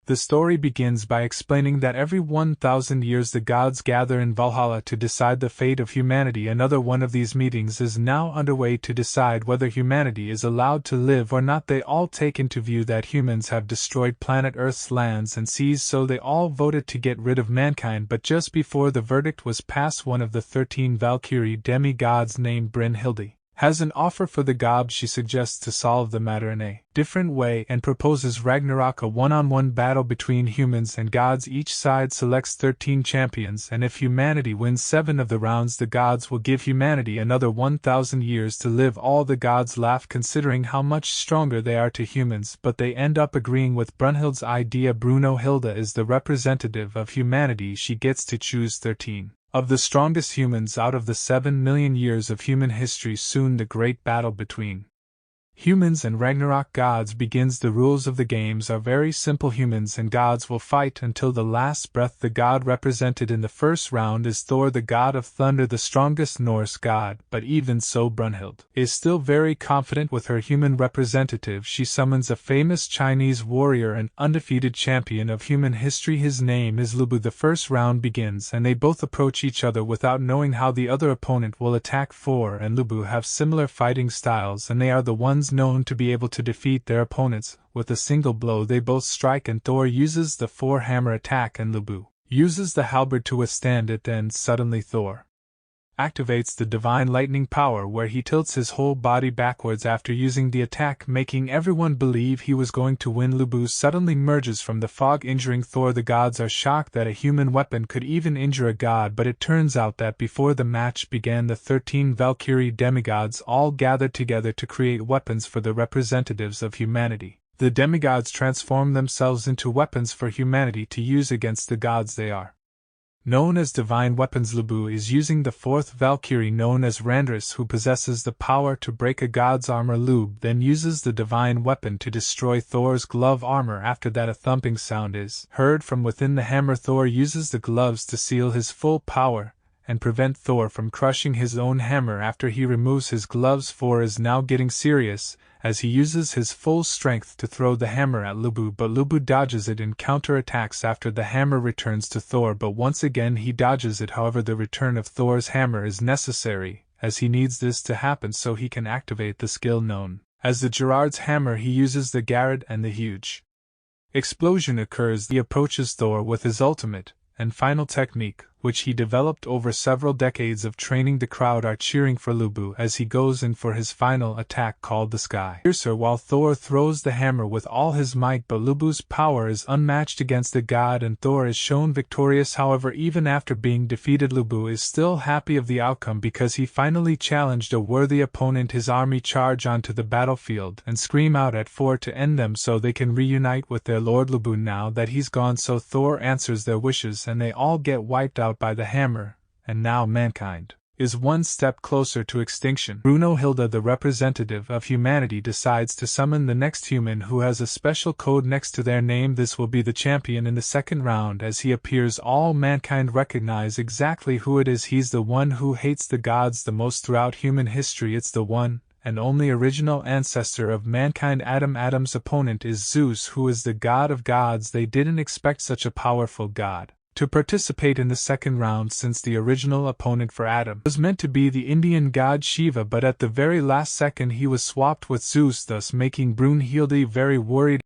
The story begins by explaining that every 1,000 years the gods gather in Valhalla to decide the fate of humanity. Another one of these meetings is now underway to decide whether humanity is allowed to live or not. They all take into view that humans have destroyed planet Earth's lands and seas, so they all voted to get rid of mankind. But just before the verdict was passed, one of the 13 Valkyrie demigods named Brynhilde has an offer for the gods. She suggests to solve the matter in a different way and proposes Ragnarok, a one-on-one battle between humans and gods. Each side selects 13 champions, and if humanity wins 7 of the rounds, the gods will give humanity another 1,000 years to live. All the gods laugh considering how much stronger they are to humans, but they end up agreeing with Brunhilde's idea. Brunhilde is the representative of humanity. She gets to choose 13 of the strongest humans out of the 7 million years of human history. Soon the great battle between humans and Ragnarok gods begins. The rules of the games are very simple. Humans and gods will fight until the last breath. The god represented in the first round is Thor, the god of thunder, the strongest Norse god, but even so Brunhilde is still very confident with her human representative. She summons a famous Chinese warrior, an undefeated champion of human history. His name is Lubu. The first round begins and they both approach each other without knowing how the other opponent will attack. Thor and Lubu have similar fighting styles and they are the ones known to be able to defeat their opponents with a single blow. They both strike and Thor uses the 4-hammer attack and Lubu uses the halberd to withstand it. Then suddenly Thor activates the divine lightning power, where he tilts his whole body backwards after using the attack, making everyone believe he was going to win. Lubu suddenly merges from the fog, injuring Thor. The gods are shocked that a human weapon could even injure a god, but it turns out that before the match began, the 13 Valkyrie demigods all gathered together to create weapons for the representatives of humanity. The demigods transform themselves into weapons for humanity to use against the gods. They are known as divine weapons. Lubu is using the 4th Valkyrie, known as Randris, who possesses the power to break a god's armor. Lub then uses the divine weapon to destroy Thor's glove armor. After that, a thumping sound is heard from within the hammer. Thor uses the gloves to seal his full power and prevent Thor from crushing his own hammer. After he removes his gloves, Thor is now getting serious, as he uses his full strength to throw the hammer at Lubu, but Lubu dodges it and counterattacks after the hammer returns to Thor, but once again he dodges it. However, the return of Thor's hammer is necessary, as he needs this to happen so he can activate the skill known as the Gerard's hammer. He uses the Garrod and the huge explosion occurs. He approaches Thor with his ultimate and final technique, which he developed over several decades of training. The crowd are cheering for Lubu as he goes in for his final attack, called the Sky Piercer, while Thor throws the hammer with all his might, but Lubu's power is unmatched against the god and Thor is shown victorious. However, even after being defeated, Lubu is still happy of the outcome because he finally challenged a worthy opponent. His army charge onto the battlefield and scream out at Thor to end them so they can reunite with their lord Lubu now that he's gone. So Thor answers their wishes and they all get wiped out by the hammer, and now mankind is one step closer to extinction. Brunhilde, the representative of humanity, decides to summon the next human who has a special code next to their name. This will be the champion in the second round. As he appears, all mankind recognize exactly who it is. He's the one who hates the gods the most throughout human history. It's the one and only original ancestor of mankind, Adam. Adam's opponent is Zeus, who is the god of gods. They didn't expect such a powerful god to participate in the second round, since the original opponent for Adam was meant to be the Indian god Shiva, but at the very last second he was swapped with Zeus, thus making Brunhilde very worried.